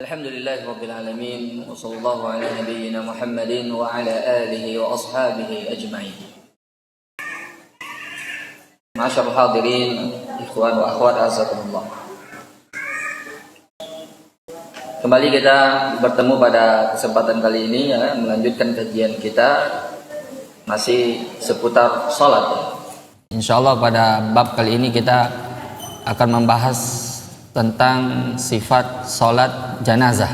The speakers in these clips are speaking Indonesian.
Alhamdulillahirabbil alamin wa sallallahu ala nabiyyina Muhammadin wa ala alihi wa ashabihi ajma'in. Ma'asyiral hadirin, ikhwan wa akhwat azakumullah. Kembali kita bertemu pada kesempatan kali ini ya, melanjutkan kajian kita masih seputar salat. Insyaallah pada bab kali ini kita akan membahas tentang sifat sholat jenazah.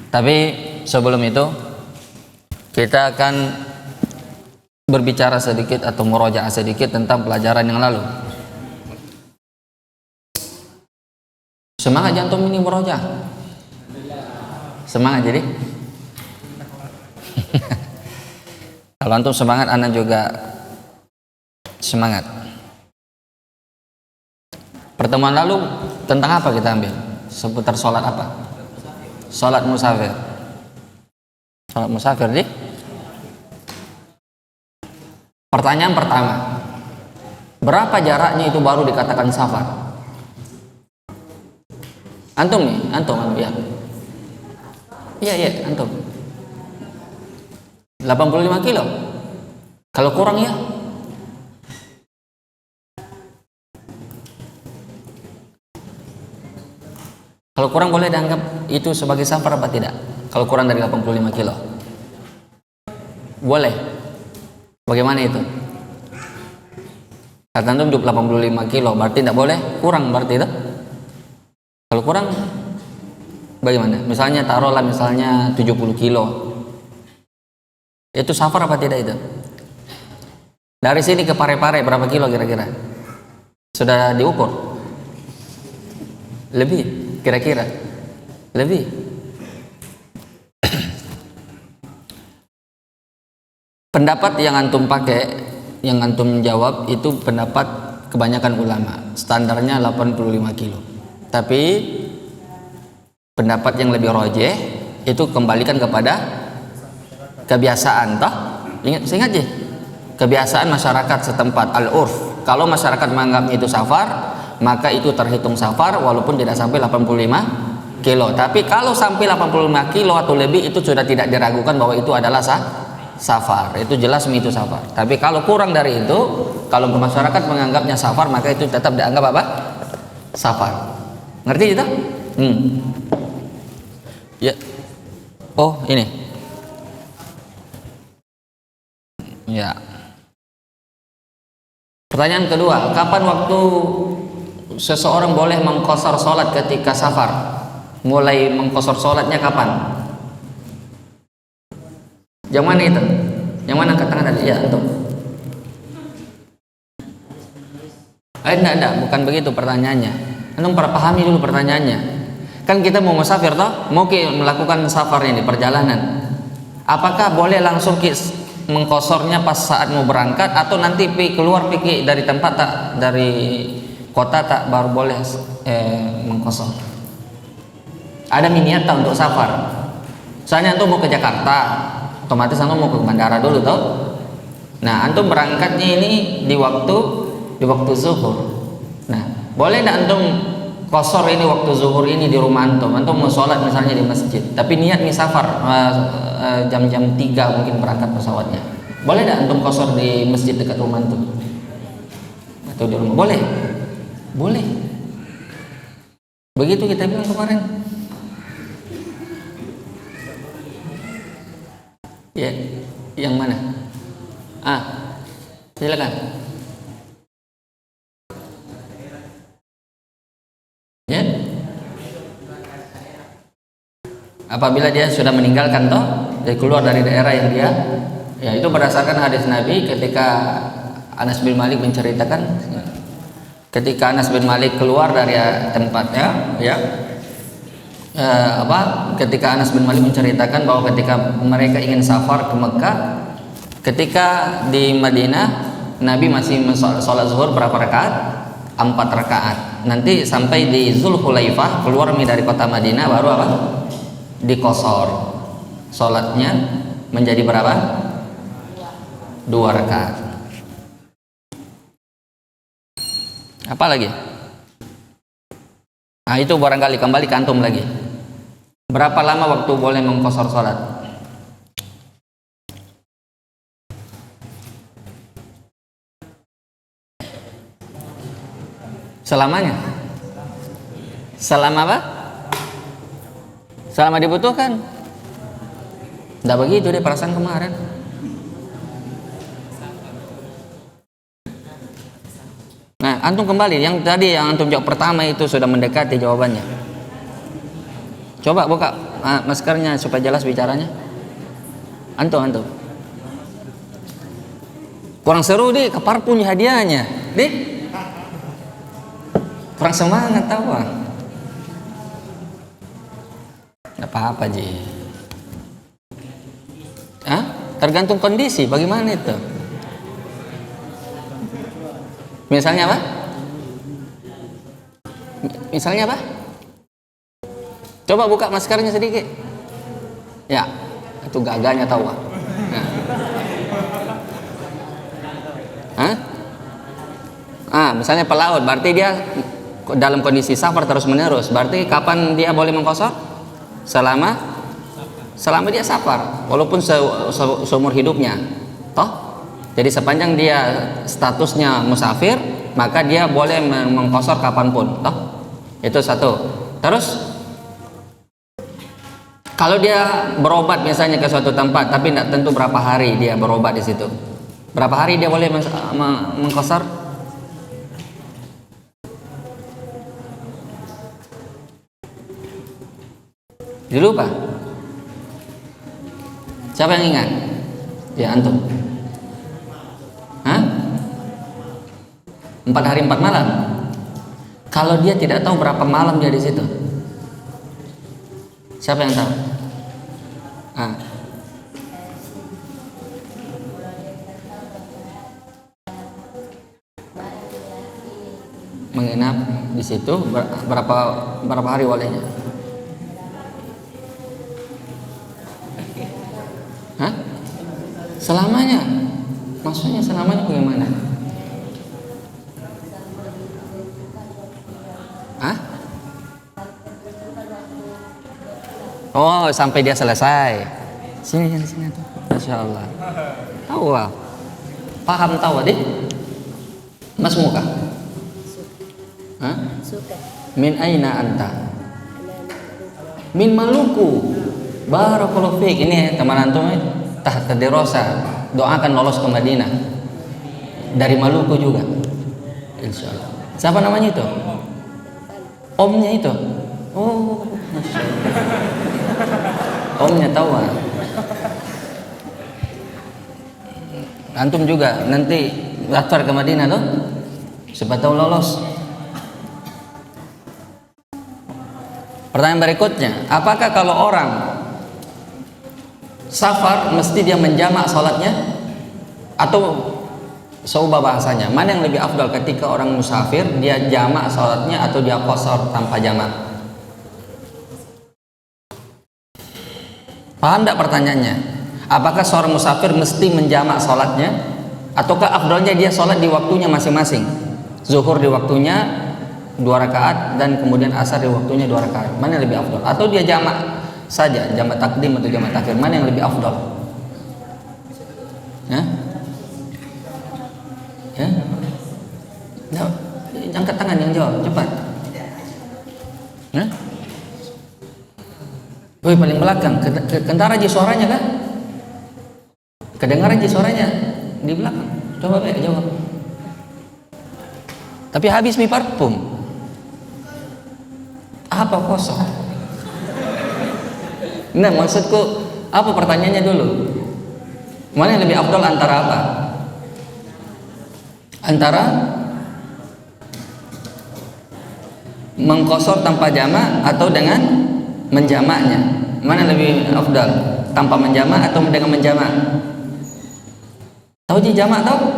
Tapi sebelum itu kita akan berbicara sedikit atau murojaah sedikit tentang pelajaran yang lalu. Semangat jantung ini murojaah. Semangat jadi. Kalau antum semangat, ana juga semangat. Pertemuan lalu tentang apa kita ambil? Seputar sholat apa? Sholat musafir. Sholat musafir di? Pertanyaan pertama, berapa jaraknya itu baru dikatakan safar? Antum nih, antum ya. Iya, antum. 85 kilo. Kalau kurang ya? Kalau kurang boleh dianggap itu sebagai safar apa tidak? Kalau kurang dari 85 kilo boleh. Bagaimana itu? Kata antum 85 kilo berarti tidak boleh, kurang berarti itu? Kalau kurang bagaimana? Misalnya taruhlah misalnya 70 kilo, itu safar apa tidak itu? Dari sini ke Parepare berapa kilo kira-kira? Sudah diukur? Lebih? Kira-kira lebih. Pendapat yang antum pakai, yang antum jawab itu pendapat kebanyakan ulama, standarnya 85 kilo. Tapi pendapat yang lebih rajih itu kembalikan kepada kebiasaan, toh. Ingat je, kebiasaan masyarakat setempat, al-urf. Kalau masyarakat menganggapnya itu safar, maka itu terhitung safar walaupun tidak sampai 85 kilo. Tapi kalau sampai 85 kilo atau lebih itu sudah tidak diragukan bahwa itu adalah safar. Itu jelas itu safar. Tapi kalau kurang dari itu, kalau masyarakat menganggapnya safar, maka itu tetap dianggap apa? Safar. Ngerti itu? Ya. Oh, ini. Ya. Pertanyaan kedua, kapan waktu seseorang boleh mengqashar sholat ketika safar? Mulai mengqashar sholatnya kapan? Yang mana itu? Yang mana angkat tangan tadi? Ya, antum. Enggak, bukan begitu pertanyaannya. Antum pahami dulu pertanyaannya. Kan kita mau musafir toh, mau melakukan safar ini, perjalanan. Apakah boleh langsung mengqasharnya pas saat mau berangkat atau nanti keluar dari tempat tak, dari kota tak baru boleh mengqashar? Ada niat tak untuk safar? Misalnya antum mau ke Jakarta, otomatis antum mau ke bandara dulu toh. Nah, antum berangkatnya ini di waktu zuhur. Nah, boleh tidak antum qashar ini waktu zuhur ini di rumah antum? Antum mau sholat misalnya di masjid, tapi niat nih safar jam-jam 3 mungkin berangkat pesawatnya. Boleh tidak antum qashar di masjid dekat rumah antum? Atau di rumah? Boleh. Begitu kita bilang kemarin. Ya, yang mana? Silakan. Ya. Apabila dia sudah meninggalkan dia keluar dari daerah yang dia, ya itu berdasarkan hadis Nabi ketika Anas bin Malik menceritakan, ketika Anas bin Malik keluar dari tempatnya, ketika Anas bin Malik menceritakan bahwa ketika mereka ingin safar ke Mekah, ketika di Madinah Nabi masih sholat zuhur berapa rakaat? 4 rakaat. Nanti sampai di Zulhulaifah, keluar dari kota Madinah, baru apa? Diqashar sholatnya menjadi berapa? 2 rakaat. Apa lagi? Nah, itu barangkali kembali ke antum lagi. Berapa lama waktu boleh mengqashar salat? Selamanya? Selama apa? Selama dibutuhkan? Tidak begitu deh perasaan kemarin. Nah, antum kembali yang tadi yang antum jawab pertama itu sudah mendekati jawabannya. Coba buka maskernya supaya jelas bicaranya. Antum. Kurang seru deh, kepar punya hadiahnya, deh. Kurang semangat tahu ah. Nggak apa-apa Ji. Tergantung kondisi, bagaimana itu? Misalnya apa? Misalnya apa? Coba buka maskernya sedikit. Ya, itu gagahnya tahu ah. Misalnya pelaut, berarti dia dalam kondisi safar terus menerus. Berarti kapan dia boleh mengqashar? Selama dia safar, walaupun seumur hidupnya, toh. Jadi sepanjang dia statusnya musafir, maka dia boleh mengqashar kapanpun, toh. Itu satu. Terus kalau dia berobat misalnya ke suatu tempat, tapi tidak tentu berapa hari dia berobat di situ. Berapa hari dia boleh mengqashar? Dilupa? Siapa yang ingat? Ya antum. 4 hari 4 malam. Kalau dia tidak tahu berapa malam dia di situ, siapa yang tahu? Menginap di situ berapa hari bolehnya? Selamanya? Maksudnya selamanya bagaimana? Oh, sampai dia selesai. Sini tuh. Masya Allah. Tahu lah. Paham tahu adik? Mas muka? Suka. Min aina anta? Min Maluku. Barakallahu fiik. Ini teman antum tahta dirasa, doakan lolos ke Madinah. Dari Maluku juga. Insyaallah. Siapa namanya itu? Omnya itu. Oh, Masya Allah. Omnya tahu ah. Antum juga nanti daftar ke Madinah tuh, siapa tahu lolos. Pertanyaan berikutnya, apakah kalau orang safar mesti dia menjamak sholatnya atau seubah bahasanya? Mana yang lebih afdal ketika orang musafir dia jamak sholatnya atau dia qashar tanpa jamak? Paham tidak pertanyaannya? Apakah seorang musafir mesti menjamak sholatnya ataukah afdalnya dia sholat di waktunya masing-masing? Zuhur di waktunya 2 rakaat dan kemudian asar di waktunya 2 rakaat. Mana yang lebih afdal? Atau dia jamak saja, jamak takdim atau jamak takhir? Mana yang lebih afdal? Ya? Angkat tangan yang jawab, cepat. Woi, paling belakang, kedengaran aja suaranya kan? Kedengaran aja suaranya di belakang. Coba Pak jawab. Tapi habis mi parfum. Apa kosong? Nah, maksudku apa pertanyaannya dulu? Mana yang lebih afdal antara apa? Antara mengqashar tanpa jamak atau dengan menjamaknya? Mana lebih afdal? Tanpa menjamak atau dengan menjamak? Tahu jamak tahu?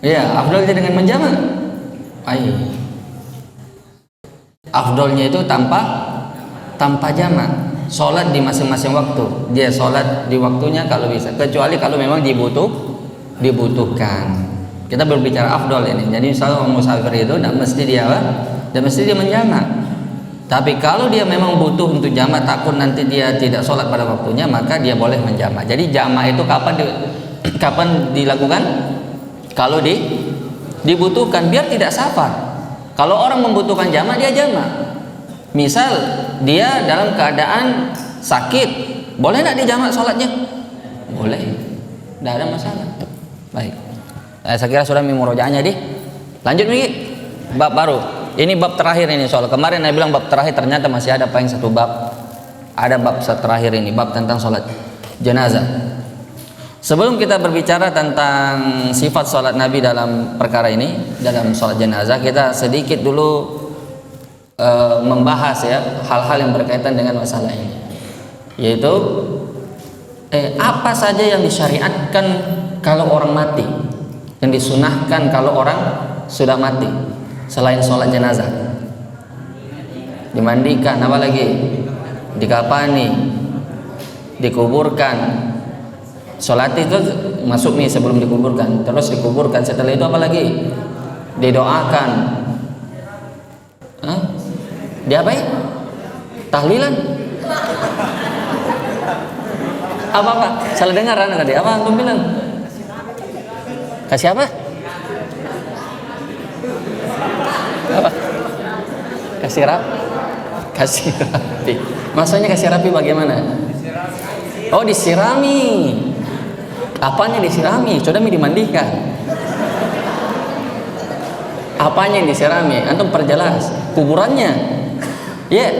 Iya, afdalnya dengan menjamak. Afdalnya itu tanpa jamak. Sholat di masing-masing waktu. Dia sholat di waktunya kalau bisa. Kecuali kalau memang dibutuhkan. Kita berbicara afdal ini. Jadi misalnya orang musafir itu tidak mesti dia menjamak. Tapi kalau dia memang butuh untuk jamak, takut nanti dia tidak sholat pada waktunya, maka dia boleh menjamak. Jadi jamak itu kapan dilakukan? Kalau dibutuhkan, biar tidak safar. Kalau orang membutuhkan jamak, dia jamak. Misal dia dalam keadaan sakit, boleh tidak dijamak sholatnya? Boleh, tidak ada masalah. Baik, saya kira sudah murojaahnya di. Lanjut Miki, bab baru. Ini bab terakhir ini, soal kemarin saya bilang bab terakhir, ternyata masih ada paling satu bab. Ada bab terakhir ini, bab tentang sholat jenazah. Sebelum kita berbicara tentang sifat sholat Nabi dalam perkara ini, dalam sholat jenazah, kita sedikit dulu membahas ya hal-hal yang berkaitan dengan masalah ini, yaitu apa saja yang disyariatkan kalau orang mati, yang disunahkan kalau orang sudah mati selain sholat jenazah. Dimandikan, apa lagi? Dikafani, dikuburkan. Sholat itu masuk nih sebelum dikuburkan, terus dikuburkan. Setelah itu apa lagi? Didoakan. Hah? Diapain? Tahlilan? Apa? Salah dengar anak tadi. Apa antum bilang? Kasih apa? Apa? Kasih rapi. Maksudnya kasih rapi bagaimana? Oh, disirami. Apanya disirami? Sudah dimandikan. Apanya yang disirami? Antum perjelas. Kuburannya. Ya. Yeah.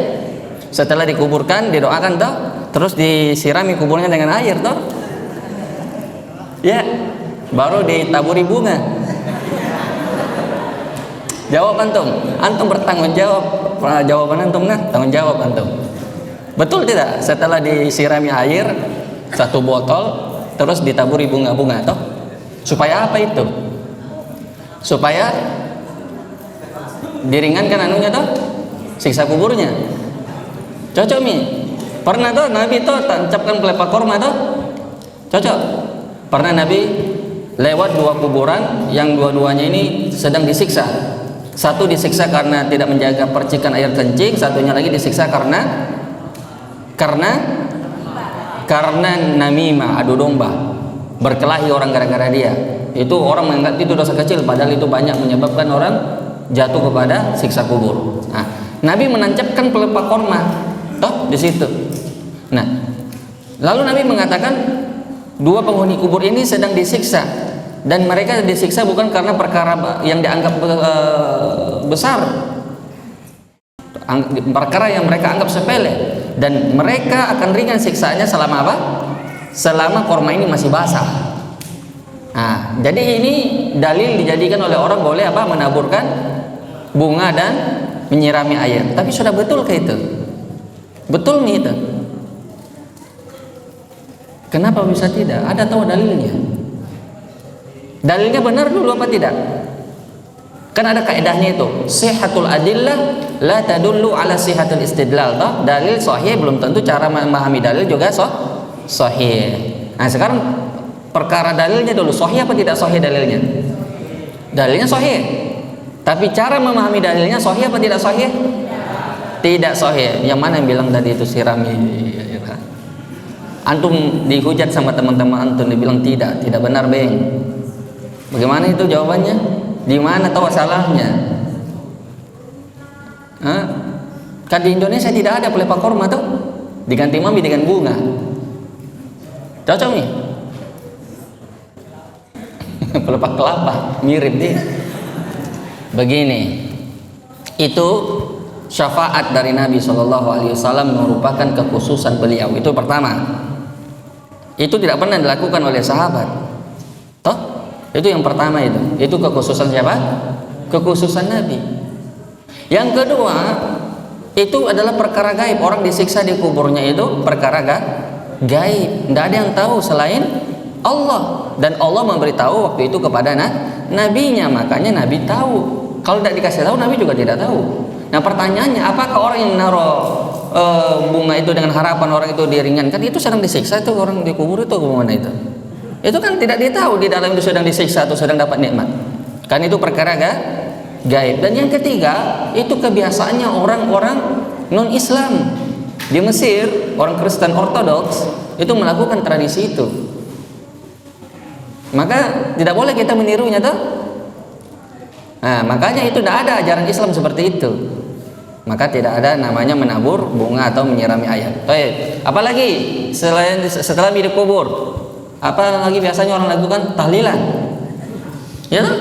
Setelah dikuburkan, didoakan toh, terus disirami kuburnya dengan air toh. Ya. Yeah. Baru ditaburi bunga. Jawab antum. Antum bertanggung jawab. Jawaban antum nah, tanggung jawab antum. Betul tidak? Setelah disirami air satu botol, terus ditaburi bunga-bunga toh. Supaya apa itu? Supaya diringankan anunya toh, siksa kuburnya. Cocok mi? Pernah toh Nabi toh tancapkan pelepah korma toh? Cocok? Pernah Nabi lewat dua kuburan yang dua-duanya ini sedang disiksa. Satu disiksa karena tidak menjaga percikan air kencing, satunya lagi disiksa karena namimah, adu domba, berkelahi orang gara-gara dia. Itu orang menganggap itu dosa kecil, padahal itu banyak menyebabkan orang jatuh kepada siksa kubur. Nah, Nabi menancapkan pelepah korma, toh di situ. Nah, lalu Nabi mengatakan dua penghuni kubur ini sedang disiksa, dan mereka disiksa bukan karena perkara yang dianggap besar, perkara yang mereka anggap sepele, dan mereka akan ringan siksaannya selama apa? Selama korma ini masih basah. Nah, jadi ini dalil dijadikan oleh orang boleh apa? Menaburkan bunga dan menyirami air. Tapi sudah betul ke itu? Betul nih itu? Kenapa bisa tidak? Ada tahu dalilnya? Dalilnya benar dulu apa tidak? Kan ada kaidahnya itu, sihhatul adillah la tadullu ala sihhatul istidlal toh. Dalil sahih belum tentu cara memahami dalil juga sahih. Nah, sekarang perkara dalilnya dulu, sahih apa tidak sahih dalilnya? Dalilnya sahih. Tapi cara memahami dalilnya sahih apa tidak sahih? Tidak sahih. Yang mana yang bilang tadi itu sirami? Antum dihujat sama teman-teman antum, dibilang tidak benar, Beng. Bagaimana itu jawabannya? Di mana tahu salahnya? Kan di Indonesia tidak ada pelepah korma tuh, diganti mami dengan bunga. Cocok nih? Pelepah kelapa, mirip nih. Begini, itu syafaat dari Nabi SAW merupakan kekhususan beliau. Itu pertama. Itu tidak pernah dilakukan oleh sahabat. Toh? Itu yang pertama itu. Itu kekhususan siapa? Kekhususan Nabi. Yang kedua, itu adalah perkara gaib. Orang disiksa di kuburnya itu perkara gaib. Tidak ada yang tahu selain Allah. Dan Allah memberitahu waktu itu kepada nabinya. Makanya Nabi tahu. Kalau tidak dikasih tahu, Nabi juga tidak tahu. Nah, pertanyaannya, apakah orang yang naruh bunga itu dengan harapan orang itu diringankan, itu sedang disiksa? Itu orang di kubur itu gimana itu? Itu kan tidak ditahu di dalam itu sedang disiksa atau sedang dapat nikmat. Kan itu perkara gaib. Dan yang ketiga, itu kebiasaannya orang-orang non-Islam. Di Mesir, orang Kristen Ortodoks itu melakukan tradisi itu. Maka tidak boleh kita menirunya toh. Nah, makanya itu tidak ada ajaran Islam seperti itu. Maka tidak ada namanya menabur bunga atau menyirami ayat. Baik, apalagi selain setelah hidup kubur, apa lagi biasanya orang lakukan? Tahlilan. Ya toh?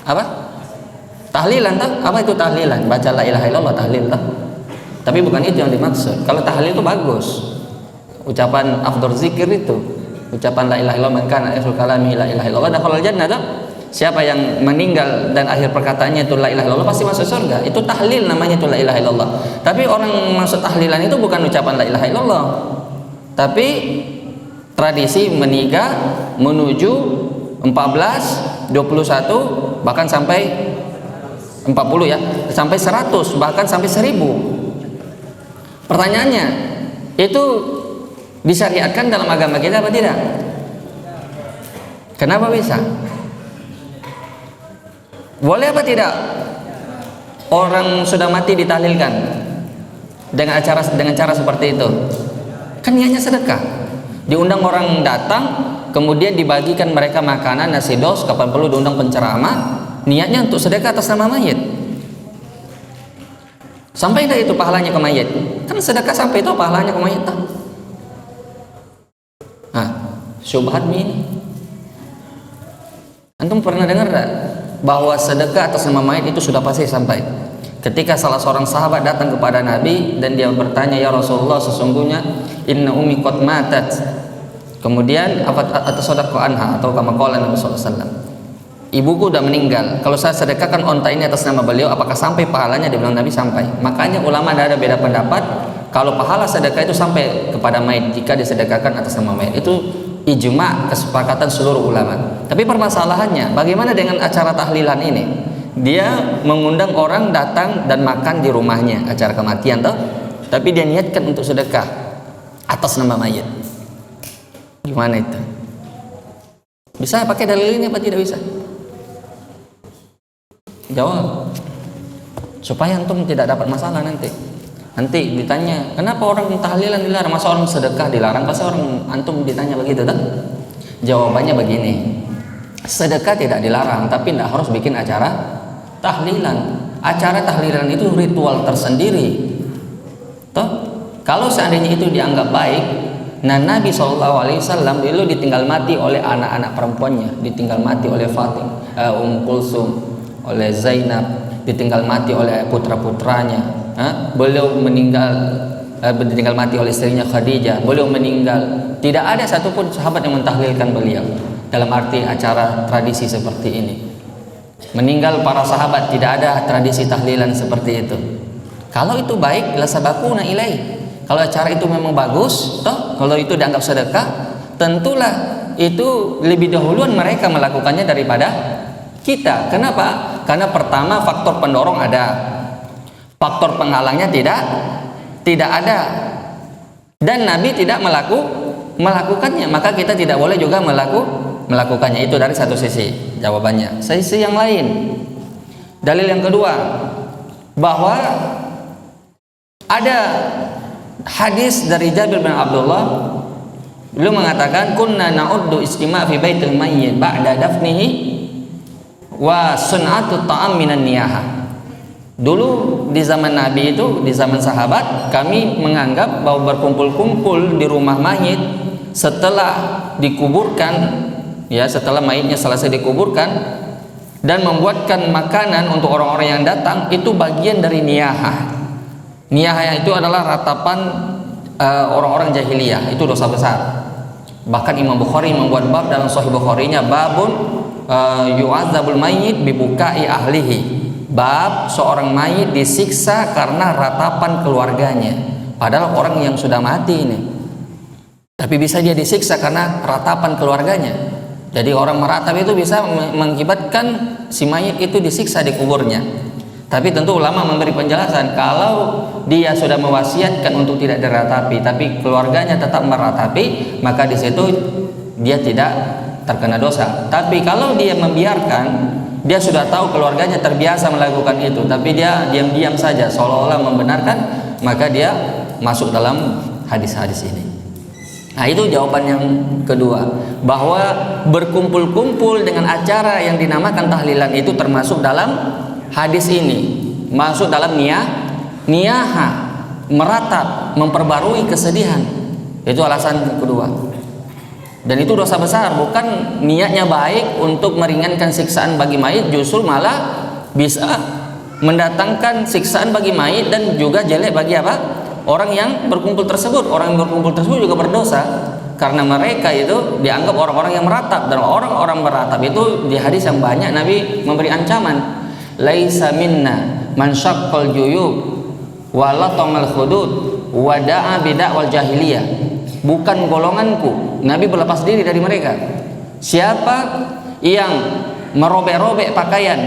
Apa? Tahlilan toh? Apa itu tahlilan? Baca la ilaha illallah tahlil toh? Tapi bukan itu yang dimaksud. Kalau tahlil itu bagus. Ucapan afdhal zikir itu. Ucapan la ilaha illallah man kana akhir kalami la ilaha illallah dakhala jannah toh? Siapa yang meninggal dan akhir perkataannya itu la ilaha illallah pasti masuk surga. Itu tahlil namanya, itu la ilaha illallah. Tapi orang maksud tahlilan itu bukan ucapan la ilaha illallah. Tapi tradisi menikah menuju 14, 21 bahkan sampai 40 ya, sampai 100 bahkan sampai 1000. Pertanyaannya, itu disyariatkan dalam agama kita apa tidak? Kenapa bisa? Boleh apa tidak orang sudah mati ditahlilkan dengan cara seperti itu? Kan niatnya sedekah. Diundang orang datang, kemudian dibagikan mereka makanan, nasi dos, kapan perlu diundang penceramah, niatnya untuk sedekah atas nama mayit. Sampai dah itu pahalanya ke mayit. Kan sedekah sampai itu pahalanya ke mayit. Nah, syubhat ini. Antum pernah dengar tak bahwa sedekah atas nama mayit itu sudah pasti sampai? Ketika salah seorang sahabat datang kepada Nabi dan dia bertanya, ya Rasulullah, sesungguhnya inna ummi qad matat. Kemudian atas sedekah anha atau kama qala Nabi sallallahu alaihi wasallam. Ibuku udah meninggal. Kalau saya sedekahkan onta ini atas nama beliau, apakah sampai pahalanya? Dia bilang Nabi sampai. Makanya ulama ada beda pendapat kalau pahala sedekah itu sampai kepada mayit jika disedekahkan atas nama mayit. Itu ijma, kesepakatan seluruh ulama. Tapi permasalahannya, bagaimana dengan acara tahlilan ini? Dia mengundang orang datang dan makan di rumahnya, acara kematian toh, tapi dia niatkan untuk sedekah atas nama mayit. Gimana itu? Bisa pakai dalil ini apa tidak bisa? Jawab, supaya antum tidak dapat masalah nanti. Nanti ditanya, kenapa orang tahlilan dilarang? Masa orang sedekah dilarang? Pasti orang antum ditanya begitu kan? Jawabannya begini, sedekah tidak dilarang, tapi tidak harus bikin acara tahlilan. Acara tahlilan itu ritual tersendiri. Toh, kalau seandainya itu dianggap baik, nah Nabi SAW dulu ditinggal mati oleh anak-anak perempuannya, ditinggal mati oleh Kulsum, oleh Zainab, ditinggal mati oleh putra-putranya. Beliau ditinggal mati oleh istrinya Khadijah. Beliau meninggal, tidak ada satupun sahabat yang mentahlilkan beliau. Dalam arti acara tradisi seperti ini, meninggal para sahabat, tidak ada tradisi tahlilan seperti itu. Kalau itu baik, la sabaquna ilaih. Kalau acara itu memang bagus, toh kalau itu dianggap sedekah, tentulah itu lebih dahuluan mereka melakukannya daripada kita. Kenapa? Karena pertama faktor pendorong ada, faktor penghalangnya tidak ada, dan Nabi tidak melakukannya, maka kita tidak boleh juga melakukannya. Itu dari satu sisi jawabannya. Sisi yang lain, dalil yang kedua, bahwa ada hadis dari Jabir bin Abdullah, beliau mengatakan, kunna na'uddu istima' fi baitil mayyit ba'da dafnihi wa sun'atu ta'am minan niyahah. Dulu di zaman Nabi itu, di zaman sahabat, kami menganggap bahwa berkumpul-kumpul di rumah mayit setelah dikuburkan, ya setelah mayitnya selesai dikuburkan, dan membuatkan makanan untuk orang-orang yang datang, itu bagian dari niyahah. Niyahah itu adalah ratapan orang-orang jahiliyah, itu dosa besar. Bahkan Imam Bukhari membuat bab dalam Sahih Bukharinya, babun yu'adzabul mayyit bibukai ahlihi. Bab seorang mayit disiksa karena ratapan keluarganya. Padahal orang yang sudah mati ini, tapi bisa dia disiksa karena ratapan keluarganya. Jadi orang meratap itu bisa mengakibatkan si mayit itu disiksa di kuburnya. Tapi tentu ulama memberi penjelasan, kalau dia sudah mewasiatkan untuk tidak diratapi, tapi keluarganya tetap meratapi, maka di situ dia tidak terkena dosa. Tapi kalau dia membiarkan dia sudah tahu keluarganya terbiasa melakukan itu, tapi dia diam-diam saja seolah-olah membenarkan, maka dia masuk dalam hadis-hadis ini. Nah, itu jawaban yang kedua, bahwa berkumpul-kumpul dengan acara yang dinamakan tahlilan itu termasuk dalam hadis ini, masuk dalam niyaha, meratap, memperbarui kesedihan. Itu alasan kedua. Dan itu dosa besar, bukan niatnya baik untuk meringankan siksaan bagi mayit, justru malah bisa mendatangkan siksaan bagi mayit dan juga jelek bagi apa? Orang yang berkumpul tersebut. Orang yang berkumpul tersebut juga berdosa, karena mereka itu dianggap orang-orang yang meratap, dan orang-orang meratap itu di hadis yang banyak Nabi memberi ancaman. Laisa minna man syaqqal juyub wa latamal khudud wa da'a bid'ah wal jahiliyah. Bukan golonganku. Nabi berlepas diri dari mereka. Siapa yang merobek-robek pakaian,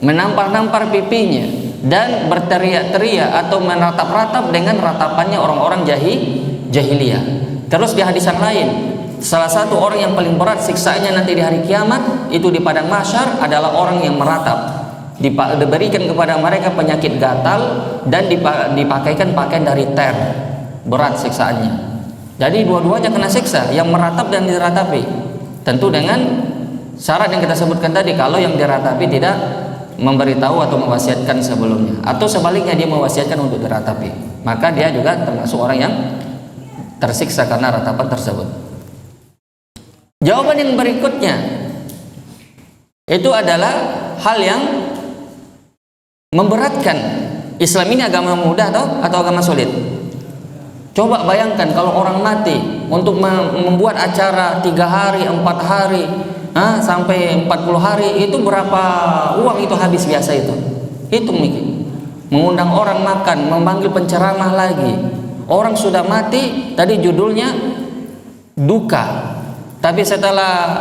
menampar-nampar pipinya, dan berteriak-teriak atau meratap-ratap dengan ratapannya orang-orang jahiliyah. Terus di hadis yang lain, salah satu orang yang paling berat siksaannya nanti di hari kiamat itu di padang mahsyar adalah orang yang meratap. Diberikan kepada mereka penyakit gatal dan dipakaikan pakaian dari ter. Berat siksaannya. Jadi dua-duanya kena siksa, yang meratap dan diratapi. Tentu dengan syarat yang kita sebutkan tadi, kalau yang diratapi tidak memberitahu atau mewasiatkan sebelumnya, atau sebaliknya dia mewasiatkan untuk diratapi, maka dia juga termasuk orang yang tersiksa karena ratapan tersebut. Jawaban yang berikutnya itu adalah hal yang memberatkan. Islam ini agama mudah atau agama sulit? Coba bayangkan kalau orang mati untuk membuat acara 3 hari, 4 hari, sampai 40 hari, itu berapa uang itu habis biasa itu? Hitung nih. Mengundang orang makan, memanggil penceramah lagi. Orang sudah mati, tadi judulnya duka. Tapi setelah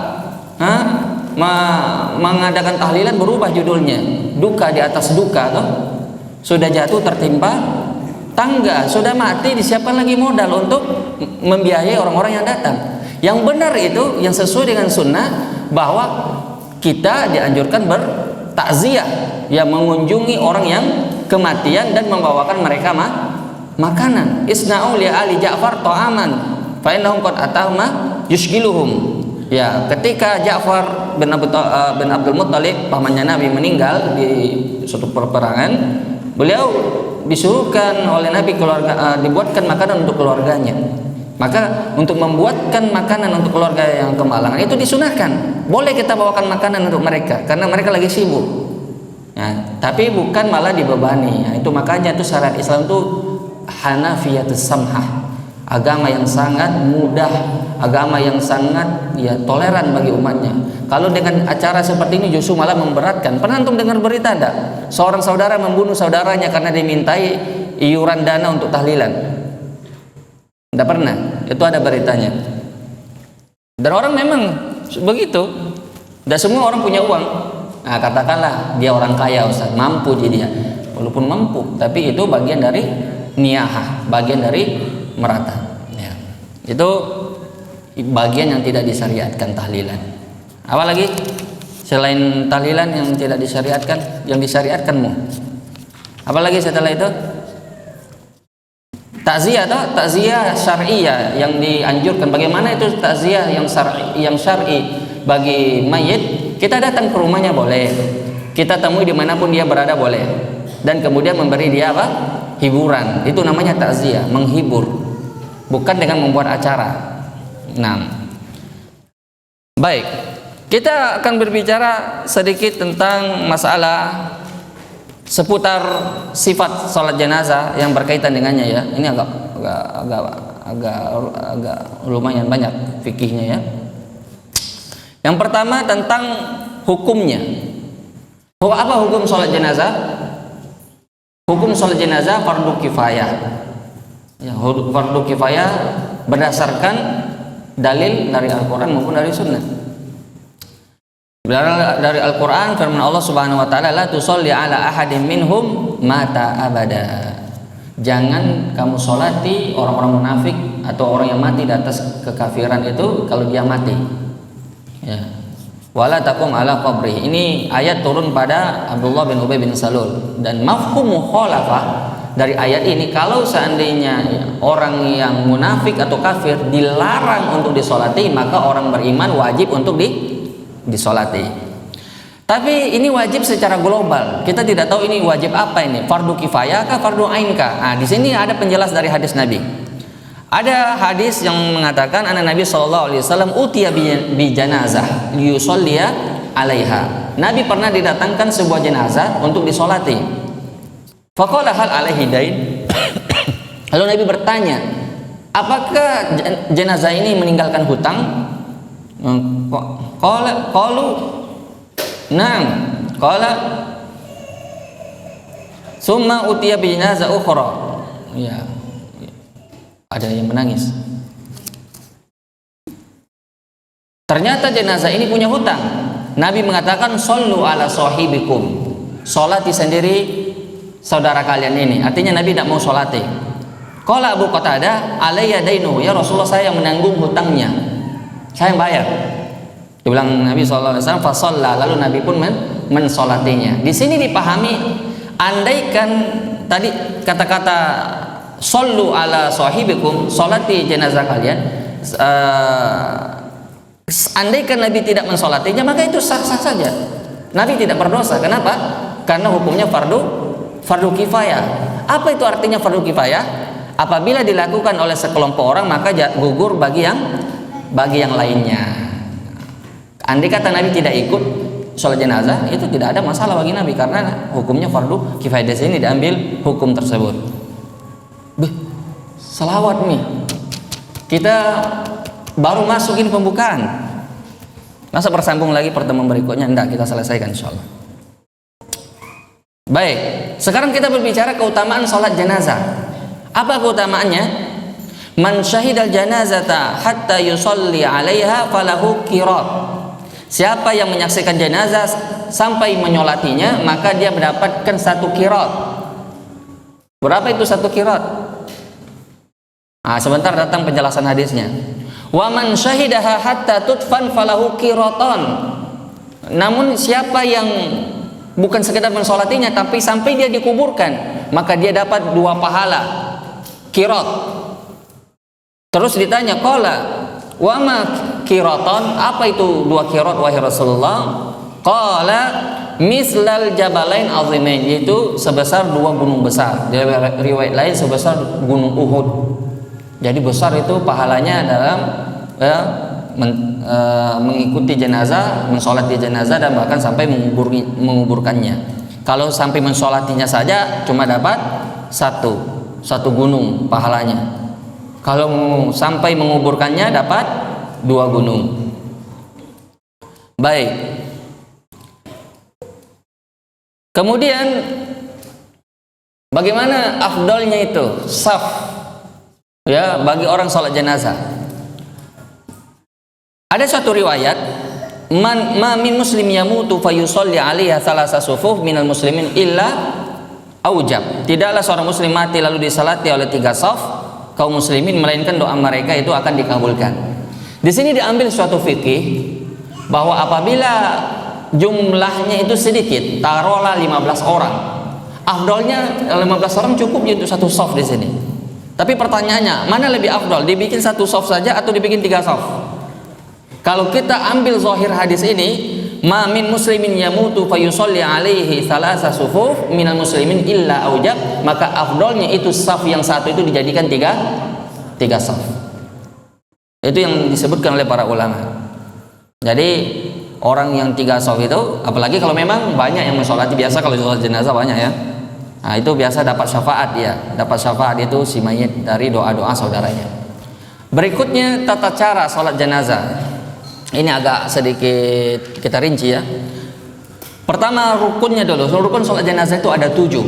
mengadakan tahlilan berubah judulnya, duka di atas duka toh. Sudah jatuh tertimpa tangga, sudah mati, disiapkan lagi modal untuk membiayai orang-orang yang datang. Yang benar itu, yang sesuai dengan sunnah, bahwa kita dianjurkan bertakziah, yang mengunjungi orang yang kematian dan membawakan mereka makanan. Isna'u li ali Ja'far ta'aman fa innahum qad atahma yushgiluhum. Ya, ketika Ja'far bin Abdul Muttalib, pamannya Nabi, meninggal di suatu peperangan, beliau disuruhkan oleh Nabi dibuatkan makanan untuk keluarganya. Maka untuk membuatkan makanan untuk keluarga yang kemalangan itu disunahkan. Boleh kita bawakan makanan untuk mereka karena mereka lagi sibuk. Nah, tapi bukan malah dibebani. Nah, itu makanya itu syariat Islam itu Hanafiyatus Samhah. Agama yang sangat mudah, agama yang sangat toleran bagi umatnya. Kalau dengan acara seperti ini justru malah memberatkan. Pernah antum dengar berita ada seorang saudara membunuh saudaranya karena dimintai iuran dana untuk tahlilan? Tidak pernah. Itu ada beritanya. Dan orang memang begitu. Tidak semua orang punya uang. Nah, katakanlah dia orang kaya, Ustaz, mampu jadi dia. Walaupun mampu, tapi itu bagian dari niyahah, bagian dari meratap. Ya. Itu bagian yang tidak disyariatkan tahlilan. Apalagi selain tahlilan yang tidak disyariatkan, yang disyariatkanmu. Apalagi setelah itu? Takziah atau takziah syar'iyah yang dianjurkan. Bagaimana itu takziah yang syar'i bagi mayit? Kita datang ke rumahnya boleh. Kita temui dimanapun dia berada boleh. Dan kemudian memberi dia apa? Hiburan. Itu namanya takziah, menghibur. Bukan dengan membuat acara. Nah, baik, kita akan berbicara sedikit tentang masalah seputar sifat sholat jenazah yang berkaitan dengannya ya. Ini agak lumayan banyak fikihnya ya. Yang pertama tentang hukumnya. Apa hukum sholat jenazah? Hukum sholat jenazah fardu kifayah. Ya, fardu kifayah berdasarkan dalil dari Al-Quran maupun dari Sunnah. Dari Al-Quran firman Allah Subhanahu Wa Taala, la tusolli ala ahadin minhum mata abada. Jangan kamu solati orang-orang munafik atau orang yang mati di atas kekafiran itu kalau dia mati. Ya. wala taqum ala qabri. Ini ayat turun pada Abdullah bin Ubay bin Salul, dan mafhum mukhalafah dari ayat ini, kalau seandainya orang yang munafik atau kafir dilarang untuk disolati, maka orang beriman wajib untuk disolati. Tapi ini wajib secara global. Kita tidak tahu ini wajib apa ini, fardu kifayah kah, fardu ain kah? Nah, di sini ada penjelas dari hadis Nabi. Ada hadis yang mengatakan anak Nabi SAW utiya bi janazah yusolliya alaiha. Nabi pernah didatangkan sebuah jenazah untuk disolati. Faqala hal alaihi dain. Lalu Nabi bertanya, apakah jenazah ini meninggalkan hutang? Qalu na'am. Qala summa utiya bi janazah ukhra. Ya. Ada yang menangis. Ternyata jenazah ini punya hutang. Nabi mengatakan sallu ala sahibikum. Salati sendiri saudara kalian ini. Artinya Nabi tidak mau solati. Qala Abu Qatadah alayya dainu, ya Rasulullah, saya yang menanggung hutangnya, saya yang bayar. Dibilang Nabi SAW, fasalla, lalu Nabi pun mensolatinya. Di sini dipahami, andaikan tadi kata-kata sallu ala sahibikum, solati jenazah kalian, andaikan Nabi tidak mensolatinya, maka itu sah-sah saja. Nabi tidak berdosa. Kenapa? Karena hukumnya fardu kifayah. Apa itu artinya fardu kifayah? Apabila dilakukan oleh sekelompok orang, maka gugur bagi yang lainnya. Andai kata Nabi tidak ikut sholat jenazah, itu tidak ada masalah bagi Nabi, karena hukumnya fardu kifayah. Di sini diambil hukum tersebut. Salawat nih. Kita baru masukin pembukaan. Masa bersambung lagi pertemuan berikutnya? Enggak, kita selesaikan insyaallah. Baik, sekarang kita berbicara keutamaan sholat jenazah. Apa keutamaannya? Man syahidal janazata hatta yusolli alaiha falahu qirat. Siapa yang menyaksikan jenazah sampai menyolatinya, maka dia mendapatkan 1 qirat. Berapa itu 1 qirat? Sebentar datang penjelasan hadisnya. Wa man syahidaha hatta tutfan falahu qiratan. Namun siapa yang bukan sekedar mensolatinya, tapi sampai dia dikuburkan, maka dia dapat 2 pahala qirat. Terus ditanya, qala wa ma qiratan, apa itu 2 qirat wahai Rasulullah? Qala mislal jabalain azimain, yaitu sebesar 2 gunung besar. Di riwayat lain sebesar gunung Uhud. Jadi besar itu pahalanya dalam mengikuti jenazah, mensolati jenazah, dan bahkan sampai menguburkannya. Kalau sampai mensolatinya saja cuma dapat satu gunung pahalanya. Kalau sampai menguburkannya dapat 2 gunung. Baik. Kemudian bagaimana afdolnya itu saf, ya, bagi orang sholat jenazah? Ada suatu riwayat, ma min muslim yamutu fayusolli alaiha thalasa sufuf minal muslimin illa aujab. Tidaklah seorang muslim mati lalu disalati oleh 3 saf kaum muslimin, melainkan doa mereka itu akan dikabulkan. Di sini diambil suatu fikih bahwa apabila jumlahnya itu sedikit, taruhlah 15 orang, afdolnya 15 orang cukup untuk 1 saf di sini. Tapi pertanyaannya, mana lebih afdol, dibikin 1 saf saja atau dibikin 3 saf? Kalau kita ambil zahir hadis ini, ma min muslimin yamutu fayusolli alaihi thalasa sufuf minal muslimin illa aujab, maka afdolnya itu saf yang 1 itu dijadikan 3 saf. Itu yang disebutkan oleh para ulama. Jadi orang yang 3 saf itu, apalagi kalau memang banyak yang mensolati, biasa kalau sholat jenazah banyak ya, nah itu biasa dapat syafaat ya, dapat syafaat itu si mayit dari doa-doa saudaranya. Berikutnya tata cara sholat jenazah. Ini agak sedikit kita rinci ya. Pertama rukunnya dulu. Rukun sholat jenazah itu ada 7.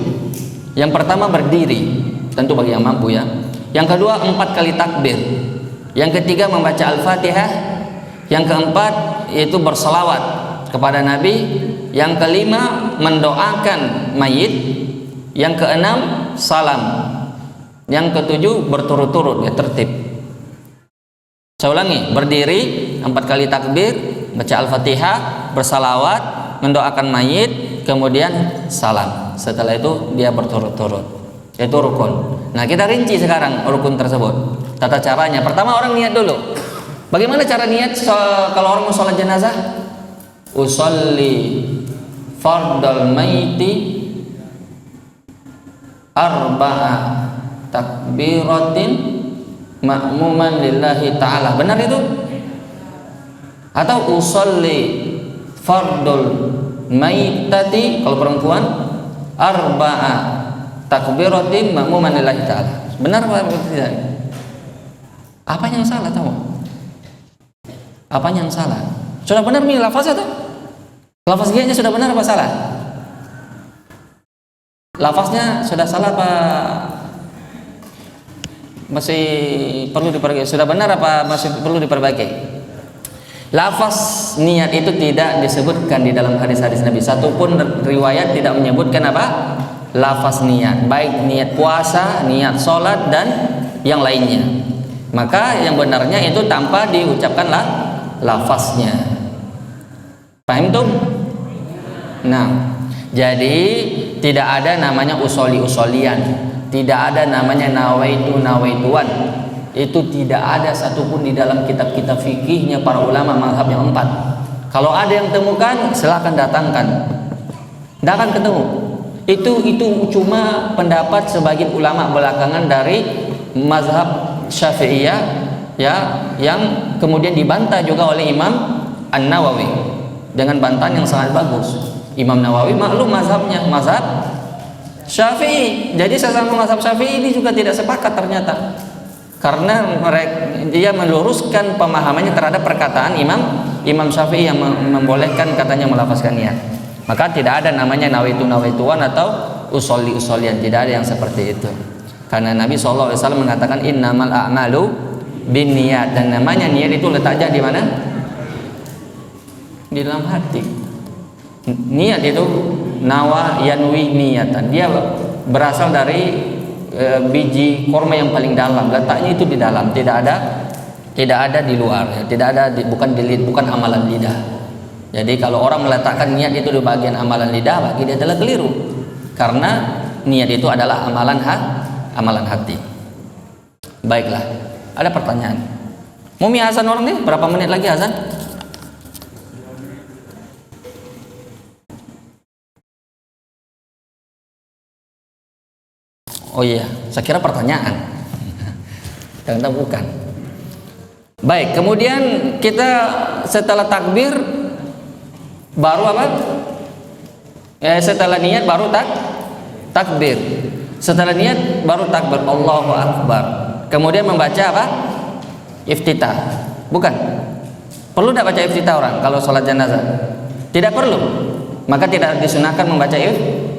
Yang pertama berdiri, tentu bagi yang mampu ya. Yang kedua 4 kali takbir. Yang ketiga membaca Al-Fatihah. Yang keempat yaitu berselawat kepada Nabi. Yang kelima mendoakan mayit. Yang keenam salam. Yang ketujuh berturut-turut ya, tertib. Saya ulangi, berdiri 4 kali takbir, baca Al-Fatihah, bersalawat, mendoakan mayit, kemudian salam. Setelah itu dia berturut-turut. Itu rukun. Nah, kita rinci sekarang rukun tersebut. Tata caranya. Pertama orang niat dulu. Bagaimana cara niat kalau orang mau sholat jenazah? Usolli fardal maiti arba'a takbiratin ma'muman lillahi ta'ala. Benar itu? Atau usolli fardul maitati kalau perempuan arba'a takbiratin ma'muman lillahi ta'ala. Benar apa tidak? Apa yang salah tahu? Apa yang salah? Sudah benar nih lafaznya tuh? Lafaz G-nya sudah benar apa salah? Lafaznya sudah salah apa masih perlu diperbaiki? Sudah benar apa masih perlu diperbaiki? Lafaz niat itu tidak disebutkan di dalam hadis-hadis Nabi. Satupun riwayat tidak menyebutkan apa? Lafaz niat, baik niat puasa, niat sholat dan yang lainnya. Maka yang benarnya itu tanpa diucapkanlah lafaznya. Paham tuh? Nah, jadi tidak ada namanya usoli-usolian, tidak ada namanya nawaitu-nawaituan. Itu tidak ada satupun di dalam kitab-kitab fikihnya para ulama mazhab yang 4. Kalau ada yang temukan, silahkan datangkan. Tidak akan ketemu. Itu cuma pendapat sebagian ulama belakangan dari mazhab Syafi'iyah, ya, yang kemudian dibantah juga oleh Imam An-Nawawi dengan bantahan yang sangat bagus. Imam Nawawi maklum mazhabnya mazhab Syafi'i. Jadi sesama mazhab Syafi'i ini juga tidak sepakat ternyata. Karena dia meluruskan pemahamannya terhadap perkataan Imam Syafi'i yang membolehkan katanya melafazkan niat. Maka tidak ada namanya nawaitu-nawaituan atau usoli-usolian, tidak ada yang seperti itu. Karena Nabi SAW mengatakan innamal a'malu binniyat, dan namanya niat itu letaknya di mana? Di dalam hati. Niat itu nawa yanwi niyatan. Dia berasal dari biji korma yang paling dalam. Letaknya itu di dalam, tidak ada di luar, ya. Tidak ada bukan amalan lidah. Jadi kalau orang meletakkan niat itu di bagian amalan lidah, bagi dia adalah keliru. Karena niat itu adalah amalan hati. Baiklah, ada pertanyaan. Mau azan orang nih? Berapa menit lagi azan? Oh iya, saya kira pertanyaan. Ternyata bukan. Baik, kemudian kita setelah takbir baru apa? Setelah niat baru takbir. Setelah niat baru takbir, Allahu Akbar. Kemudian membaca apa? Iftitah. Bukan? Perlu tidak baca iftitah orang kalau sholat jenazah? Tidak perlu. Maka tidak disunahkan membaca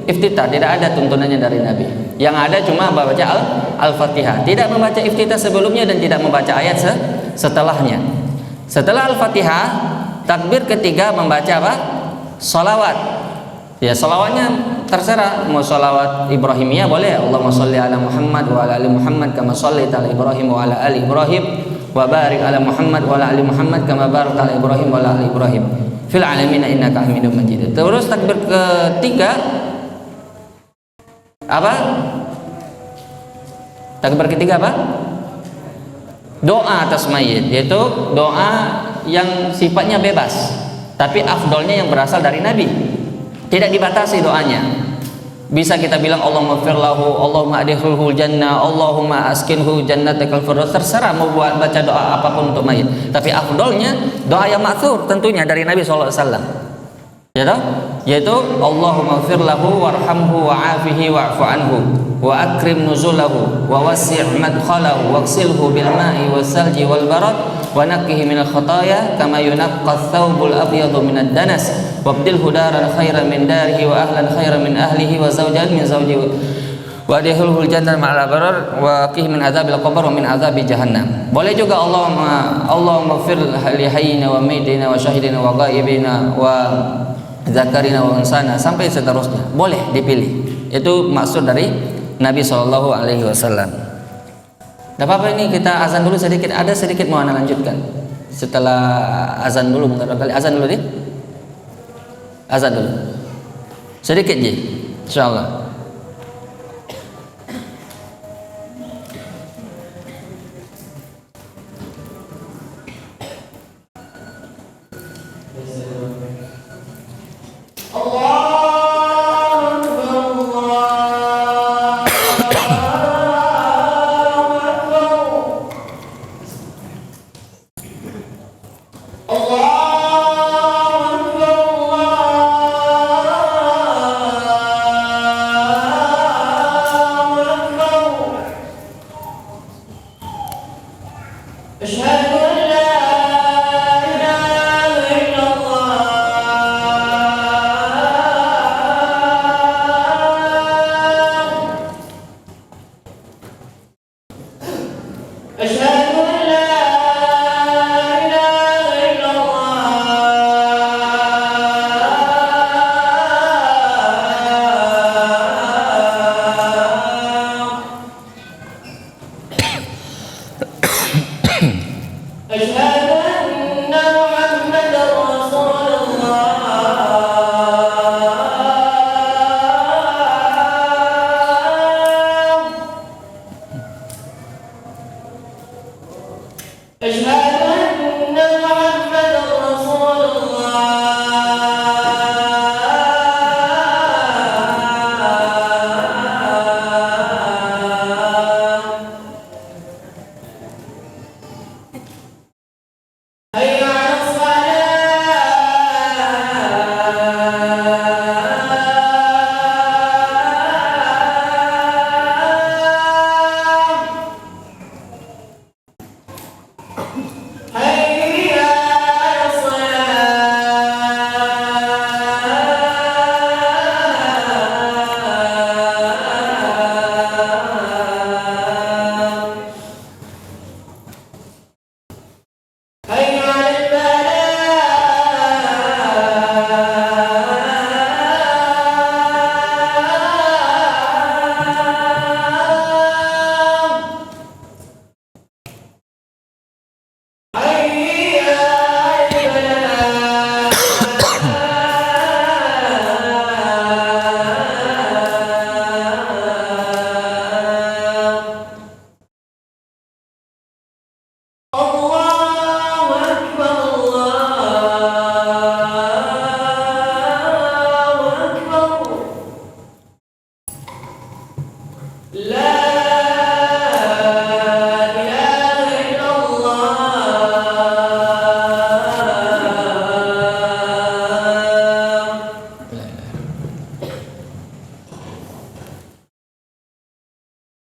iftitah. Tidak ada tuntunannya dari Nabi. Yang ada cuma membaca Al-Fatihah. Tidak membaca iftitah sebelumnya dan tidak membaca ayat setelahnya. Setelah Al-Fatihah, takbir ketiga membaca apa? Sholawat. Ya, sholawatnya terserah. Mau sholawat Ibrahimiyah boleh. Allahumma sholli ala Muhammad wa ala ali Muhammad kama shallaita ala Ibrahim wa ala ali Ibrahim wa barik ala Muhammad wa ala ali Muhammad kama barakta ala Ibrahim wa ala ali Ibrahim fil alamin innaka Hamidum Majid. Terus takbir ketiga apa? Takbir ketiga apa? Doa atas mayit, yaitu doa yang sifatnya bebas, tapi afdolnya yang berasal dari Nabi. Tidak dibatasi doanya. Bisa kita bilang Allahumma fir lahu, Allahumma adkhilhul jannah, Allahumma askinhu jannatakal firdaus. Terserah mau baca doa apapun untuk mayit. Tapi afdolnya doa yang ma'thur tentunya dari Nabi sallallahu alaihi wasallam. Yaitu Allahumma fir lahu warhamhu wa'afihi wa'fu anhu wa akrim nuzulahu wa wasi' madkhalahu waghsilhu bil ma'i wasalji wal barad wa naqqihi minal khataaya kama yunaqqa ath-thawbul abyadu minad danas wabdilhu daran khairan min darihi wa ahlan khairan min ahlihi wa zawjan min zawjihi wa adkhilhul jannata ma'al abrar wa qih min adzabil qabr wa min adzabi jahannam. Boleh juga Allahumma fir li hayyina wa mayitina wa syahidina wa ghaibina wa zakarina wa unsana sampai seterusnya. Boleh dipilih. Itu maksud dari Nabi Shallallahu Alaihi Wasallam. Tidak apa-apa, ini kita azan dulu sedikit. Ada sedikit mau anda lanjutkan. setelah azan dulu, barangkali azan dulu deh. Azan dulu. Sedikit je, insyaallah.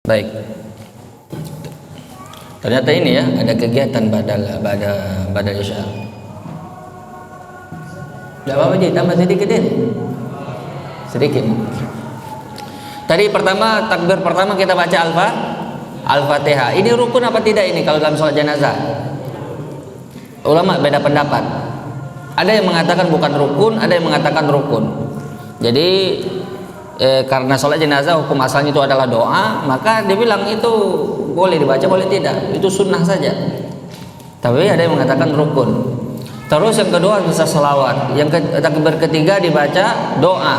Baik. Ternyata ini ya, ada kegiatan badal isya. Tidak apa-apa je, tambah sedikit deh. Sedikit. Tadi pertama, takbir pertama kita baca Al-Fatihah. Ini rukun apa tidak ini kalau dalam sholat jenazah? Ulama beda pendapat. Ada yang mengatakan bukan rukun, ada yang mengatakan rukun. Jadi karena sholat jenazah hukum asalnya itu adalah doa, maka dia bilang itu boleh dibaca, boleh tidak, itu sunnah saja. Tapi ada yang mengatakan rukun. Terus yang kedua bisa selawat. Yang takbir ketiga dibaca doa.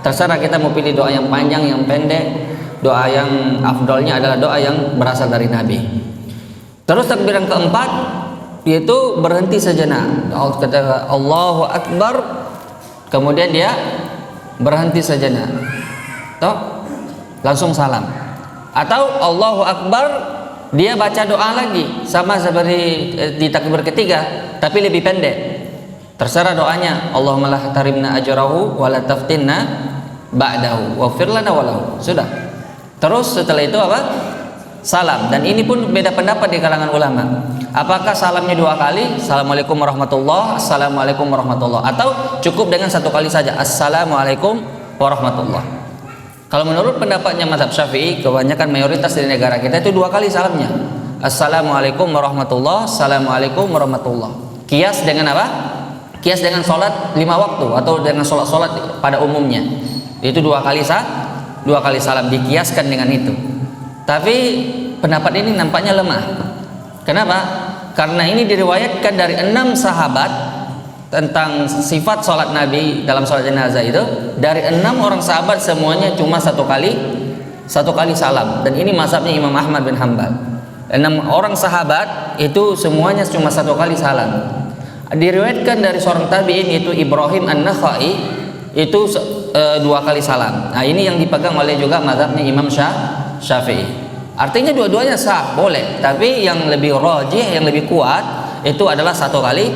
Terserah kita mau pilih doa yang panjang, yang pendek. Doa yang afdolnya adalah doa yang berasal dari Nabi. Terus takbir yang keempat yaitu berhenti sejenak. Kata Allahu Akbar, kemudian dia berhenti sejenak, toh langsung salam. Atau Allahu Akbar, dia baca doa lagi sama seperti di takbir ketiga tapi lebih pendek. Terserah doanya, Allahumma la tahrimna ajrahu wa la taftinna ba'dahu waghfir lana wa lahu. Sudah. Terus setelah itu apa? Salam. Dan ini pun beda pendapat di kalangan ulama. Apakah salamnya dua kali, Assalamualaikum warahmatullah, Assalamualaikum warahmatullah, atau cukup dengan satu kali saja, Assalamualaikum warahmatullah. Kalau menurut pendapatnya mazhab Syafi'i, kebanyakan mayoritas di negara kita itu dua kali salamnya, Assalamualaikum warahmatullah, Assalamualaikum warahmatullah. Kias dengan apa? Kias dengan sholat 5 waktu atau dengan sholat pada umumnya, itu dua kali salam, dikiaskan dengan itu. Tapi pendapat ini nampaknya lemah. Kenapa? Karena ini diriwayatkan dari 6 sahabat tentang sifat sholat Nabi dalam sholat jenazah itu. Dari 6 orang sahabat semuanya cuma satu kali salam. Dan ini mazhabnya Imam Ahmad bin Hanbal. 6 orang sahabat itu semuanya cuma satu kali salam. Diriwayatkan dari seorang tabi'in yaitu Ibrahim An-Nakhai itu 2 kali salam. Nah ini yang dipegang oleh juga mazhabnya Imam Syafi'i. Artinya dua-duanya sah, boleh. Tapi yang lebih rajih, yang lebih kuat itu adalah 1 kali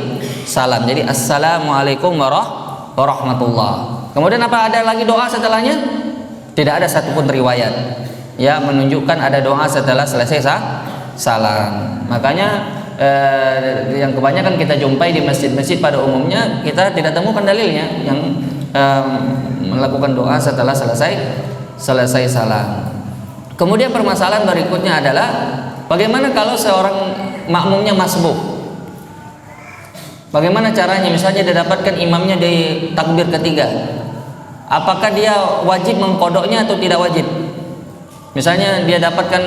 salam. Jadi assalamualaikum warahmatullah. Kemudian apa ada lagi doa setelahnya? Tidak ada satupun riwayat ya menunjukkan ada doa setelah selesai salam. Makanya yang kebanyakan kita jumpai di masjid-masjid pada umumnya kita tidak temukan dalilnya yang melakukan doa setelah selesai salam. Kemudian permasalahan berikutnya adalah bagaimana kalau seorang makmumnya masbuh? Bagaimana caranya? Misalnya dia dapatkan imamnya di takbir ketiga, apakah dia wajib mengkodoknya atau tidak wajib? Misalnya dia dapatkan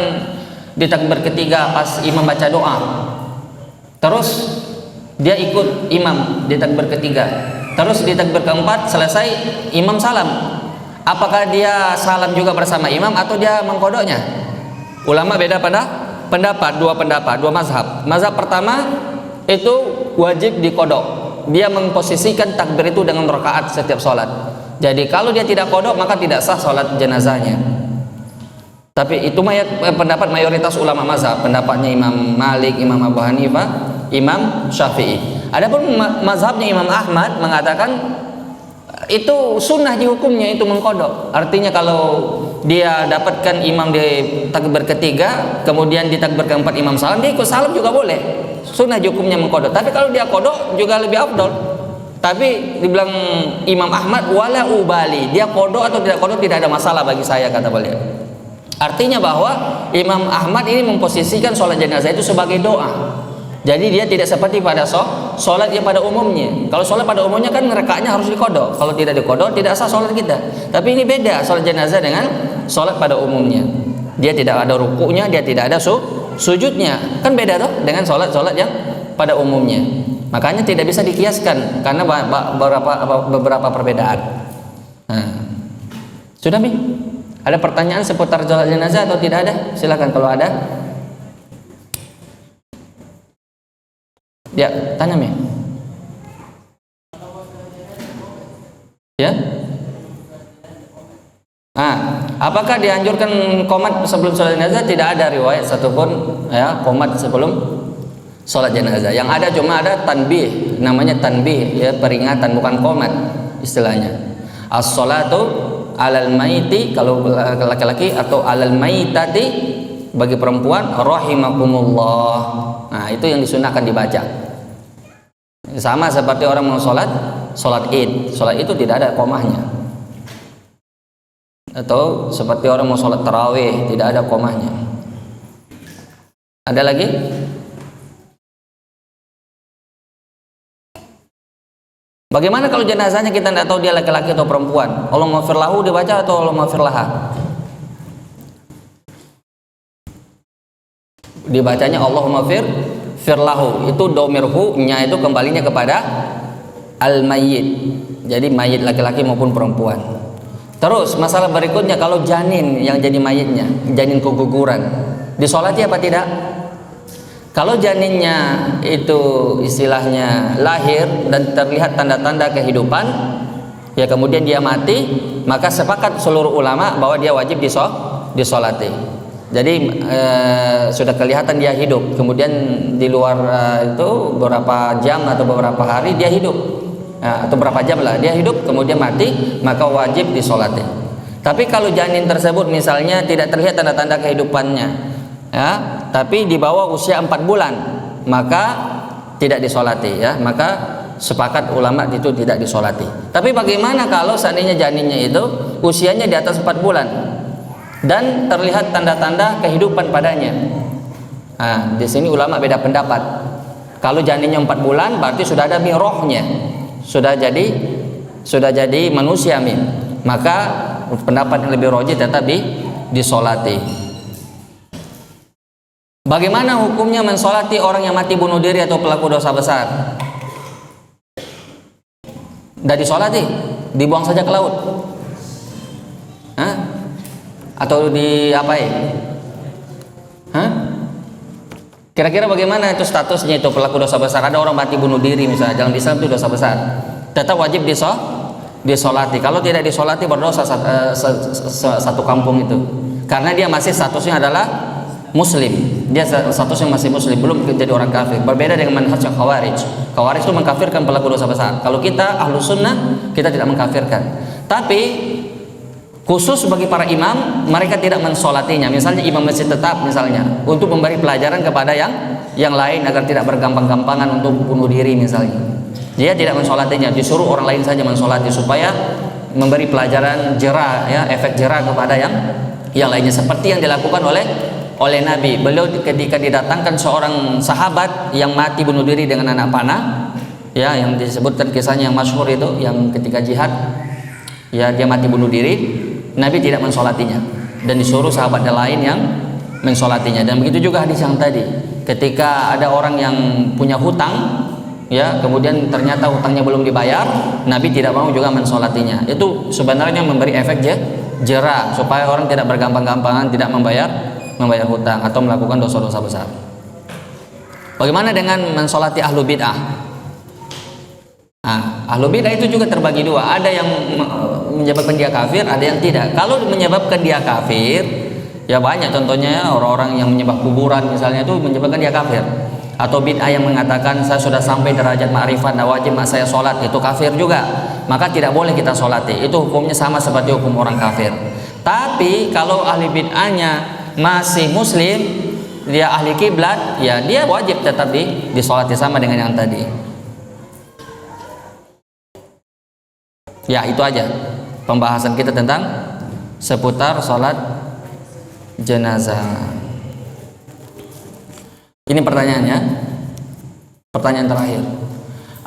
di takbir ketiga pas imam baca doa, terus dia ikut imam di takbir ketiga, terus di takbir keempat selesai imam salam. Apakah dia salam juga bersama imam atau dia mengkodoknya? Ulama beda pada pendapat, dua mazhab. Mazhab pertama itu wajib dikodok. Dia memposisikan takbir itu dengan rakaat setiap sholat. Jadi kalau dia tidak kodok maka tidak sah sholat jenazahnya. Tapi itu pendapat mayoritas ulama mazhab. Pendapatnya Imam Malik, Imam Abu Hanifah, Imam Syafi'i. Adapun mazhabnya Imam Ahmad mengatakan itu sunnah di hukumnya itu mengkodok. Artinya kalau dia dapatkan imam di takbir ketiga, kemudian di takbir keempat imam salam, dia ikut salam juga boleh. Sunnah di hukumnya mengkodok. Tapi kalau dia kodok juga lebih afdol. Tapi dibilang Imam Ahmad wala ubali, dia kodok atau tidak kodok tidak ada masalah bagi saya, kata beliau. Artinya bahwa Imam Ahmad ini memposisikan sholat jenazah itu sebagai doa. Jadi dia tidak seperti pada sholat yang pada umumnya. Kalau sholat pada umumnya kan rakaatnya harus dikodok. Kalau tidak dikodok tidak sah sholat kita. Tapi ini beda sholat jenazah dengan sholat pada umumnya. Dia tidak ada rukuknya, dia tidak ada sujudnya. Kan beda toh dengan sholat yang pada umumnya. Makanya tidak bisa dikiaskan karena beberapa perbedaan. Nah, sudah Mi? Ada pertanyaan seputar sholat jenazah atau tidak ada? Silakan kalau ada. Ya, tanya Mi. Ya. Apakah dianjurkan qomat sebelum sholat jenazah? Tidak ada riwayat satupun ya qomat sebelum sholat jenazah. Yang ada cuma ada tanbih, namanya tanbih ya, peringatan, bukan qomat istilahnya. As-sholatu alal maiti kalau laki-laki atau alal maitati bagi perempuan rahimakumullah. Nah, itu yang disunahkan dibaca. Sama seperti orang mau sholat id, sholat itu tidak ada komahnya. Atau seperti orang mau sholat tarawih, tidak ada komahnya. Ada lagi? Bagaimana kalau jenazahnya kita tidak tahu dia laki-laki atau perempuan? Allahumma fir lahu dibaca atau Allahumma fir laha? Dibacanya Allahumma firlahu, itu domirhu nya itu kembalinya kepada al-mayyit. Jadi mayit laki-laki maupun perempuan. Terus masalah berikutnya, kalau janin yang jadi mayitnya, janin keguguran, disolati apa tidak? Kalau janinnya itu istilahnya lahir dan terlihat tanda-tanda kehidupan, ya kemudian dia mati, maka sepakat seluruh ulama bahwa dia wajib disolati. Jadi sudah kelihatan dia hidup, kemudian di luar itu beberapa jam atau beberapa hari dia hidup, atau berapa jam lah dia hidup, kemudian mati, maka wajib disolati. Tapi kalau janin tersebut misalnya tidak terlihat tanda-tanda kehidupannya, ya, tapi di bawah usia 4 bulan, maka tidak disolati, ya, maka sepakat ulama itu tidak disolati. Tapi bagaimana kalau seandainya janinnya itu usianya di atas 4 bulan? Dan terlihat tanda-tanda kehidupan padanya. Nah, di sini ulama beda pendapat. Kalau janinnya 4 bulan berarti sudah ada rohnya, sudah jadi manusia maka pendapat yang lebih rajih tetap disolati. Bagaimana hukumnya mensolati orang yang mati bunuh diri atau pelaku dosa besar? Tidak disolati, dibuang saja ke laut. Hah? Atau diapain? Hah? Kira-kira bagaimana itu statusnya itu pelaku dosa besar? Ada orang mati bunuh diri misalnya, dalam Islam itu dosa besar. Tetap wajib disolati. Kalau tidak disolati berdosa satu kampung itu. Karena dia masih statusnya adalah Muslim. Dia statusnya masih Muslim, belum jadi orang kafir. Berbeda dengan manhaj Khawarij. Khawarij itu mengkafirkan pelaku dosa besar. Kalau kita ahlu sunnah, kita tidak mengkafirkan. Tapi khusus bagi para imam, mereka tidak mensolatinya. Misalnya imam masjid tetap misalnya, untuk memberi pelajaran kepada yang lain agar tidak bergampang-gampangan untuk bunuh diri misalnya. Dia tidak mensolatinya, disuruh orang lain saja mensolati supaya memberi pelajaran jera, ya, efek jera kepada yang lainnya, seperti yang dilakukan oleh Nabi. Beliau ketika didatangkan seorang sahabat yang mati bunuh diri dengan anak panah, ya, yang disebutkan kisahnya yang masyhur itu, yang ketika jihad, ya, dia mati bunuh diri. Nabi tidak mensolatinya dan disuruh sahabat lain yang mensolatinya. Dan begitu juga hadis yang tadi, ketika ada orang yang punya hutang, ya, kemudian ternyata hutangnya belum dibayar, Nabi tidak mau juga mensolatinya. Itu sebenarnya memberi efek jera supaya orang tidak bergampang-gampangan tidak membayar hutang atau melakukan dosa-dosa besar. Bagaimana dengan mensolati ahlu bid'ah? Nah, ahlu bid'ah itu juga terbagi dua. Ada yang menyebabkan dia kafir, ada yang tidak. Kalau menyebabkan dia kafir, ya banyak contohnya, orang-orang yang menyembah kuburan misalnya, itu menyebabkan dia kafir. Atau bid'ah yang mengatakan saya sudah sampai derajat ma'rifat, nah wajib saya sholat, itu kafir juga. Maka tidak boleh kita sholati. Itu hukumnya sama seperti hukum orang kafir. Tapi kalau ahli bid'ahnya masih Muslim, dia ahli kiblat, ya dia wajib tetap disolati sama dengan yang tadi. Ya, itu aja pembahasan kita tentang seputar sholat jenazah. Ini pertanyaannya, pertanyaan terakhir.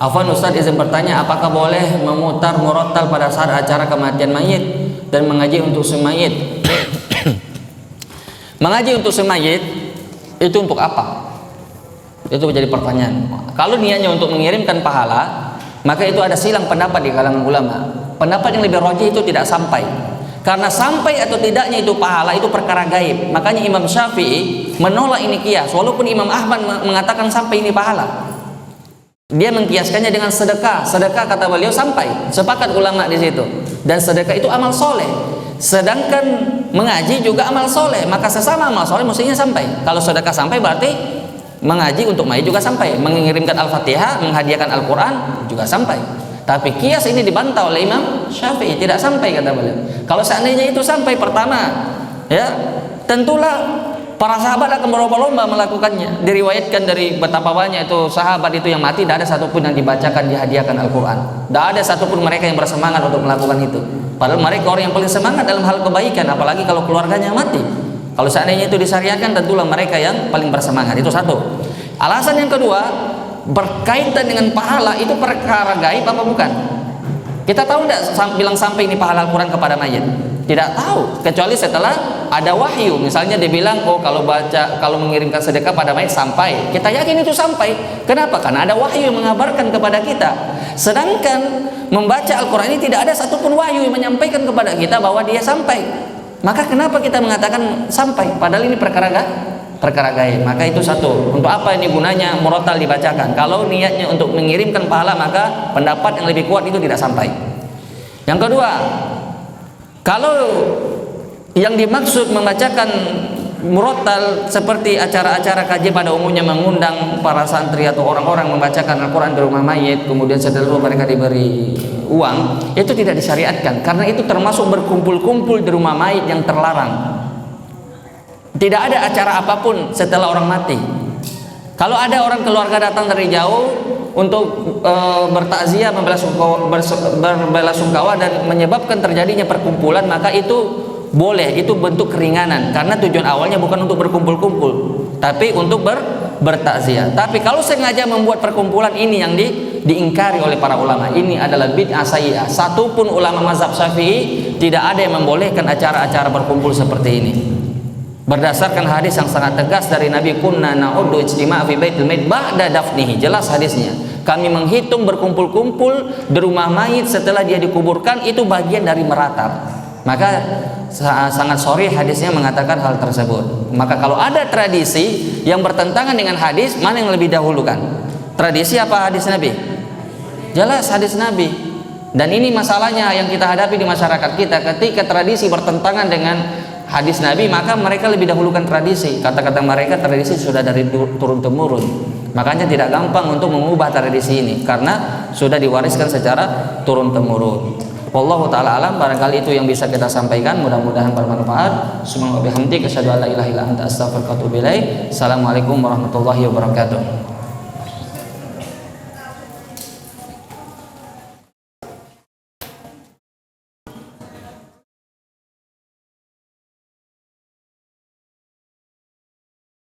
Afwan Ustaz, izin bertanya, apakah boleh memutar murattal pada saat acara kematian mayit dan mengaji untuk si mayit? Mengaji untuk si mayit itu untuk apa? Itu menjadi pertanyaan. Kalau niatnya untuk mengirimkan pahala, maka itu ada silang pendapat di kalangan ulama. Pendapat yang lebih rajih itu tidak sampai. Karena sampai atau tidaknya itu pahala itu perkara gaib. Makanya Imam Syafi'i menolak ini kias, walaupun Imam Ahmad mengatakan sampai ini pahala. Dia mengkiaskannya dengan sedekah. Sedekah kata beliau sampai. Sepakat ulama di situ. Dan sedekah itu amal soleh. Sedangkan mengaji juga amal soleh. Maka sesama amal soleh mestinya sampai. Kalau sedekah sampai berarti mengaji untuk mayit juga sampai. Mengirimkan Al-Fatihah, menghadiahkan Al-Quran juga sampai. Tapi kias ini dibantah oleh Imam Syafi'i, tidak sampai kata beliau. Kalau seandainya itu sampai, pertama, ya, tentulah para sahabat akan berlomba-lomba melakukannya. Diriwayatkan dari betapa banyak itu sahabat itu yang mati, tidak ada satupun yang dibacakan, dihadiahkan Al-Quran. Tidak ada satupun mereka yang bersemangat untuk melakukan itu. Padahal mereka orang yang paling semangat dalam hal kebaikan, apalagi kalau keluarganya mati. Kalau seandainya itu disyariatkan, tentulah mereka yang paling bersemangat. Itu satu. Alasan yang kedua, berkaitan dengan pahala itu perkara gaib apa bukan? Kita tahu tidak bilang sampai ini pahala Al-Quran kepada mayit? Tidak tahu, kecuali setelah ada wahyu. Misalnya dia bilang, oh kalau mengirimkan sedekah pada mayit sampai. Kita yakin itu sampai. Kenapa? Karena ada wahyu yang mengabarkan kepada kita. Sedangkan membaca Al-Quran ini tidak ada satupun wahyu yang menyampaikan kepada kita bahwa dia sampai. Maka kenapa kita mengatakan sampai? Padahal ini perkara gaib. Maka itu satu. Untuk apa ini gunanya murattal dibacakan? Kalau niatnya untuk mengirimkan pahala, maka pendapat yang lebih kuat itu tidak sampai. Yang kedua, kalau yang dimaksud membacakan murattal seperti acara-acara kajian pada umumnya, mengundang para santri atau orang-orang membacakan Al-Quran di rumah mayit, kemudian setelah mereka diberi uang, itu tidak disyariatkan. Karena itu termasuk berkumpul-kumpul di rumah mayit yang terlarang. Tidak ada acara apapun setelah orang mati. Kalau ada orang keluarga datang dari jauh untuk bertakziah, berbelasungkawa dan menyebabkan terjadinya perkumpulan, maka itu boleh, itu bentuk keringanan. Karena tujuan awalnya bukan untuk berkumpul-kumpul, tapi untuk bertakziah. Tapi kalau sengaja membuat perkumpulan, ini yang diingkari oleh para ulama. Ini adalah bid'ah sayyi'ah. Satupun ulama mazhab Syafi'i tidak ada yang membolehkan acara-acara berkumpul seperti ini. Berdasarkan hadis yang sangat tegas dari Nabi, kunna na'uddu ijtima' fi baitil mayit ba'da dafnihi. Jelas hadisnya. Kami menghitung berkumpul-kumpul di rumah mayit setelah dia dikuburkan itu bagian dari meratap. Maka sangat sorry hadisnya mengatakan hal tersebut. Maka kalau ada tradisi yang bertentangan dengan hadis, mana yang lebih dahulukan? Tradisi apa hadis Nabi? Jelas hadis Nabi. Dan ini masalahnya yang kita hadapi di masyarakat kita. Ketika tradisi bertentangan dengan hadis Nabi, maka mereka lebih dahulukan tradisi. Kata-kata mereka tradisi sudah dari turun temurun. Makanya tidak gampang untuk mengubah tradisi ini karena sudah diwariskan secara turun temurun. Wallahu taala alam. Barangkali itu yang bisa kita sampaikan, mudah-mudahan bermanfaat. Subhanallah bihamdika asyhadu an la ilaha illa anta astaghfiruka wa atubu ilaik. Assalamualaikum warahmatullahi wabarakatuh.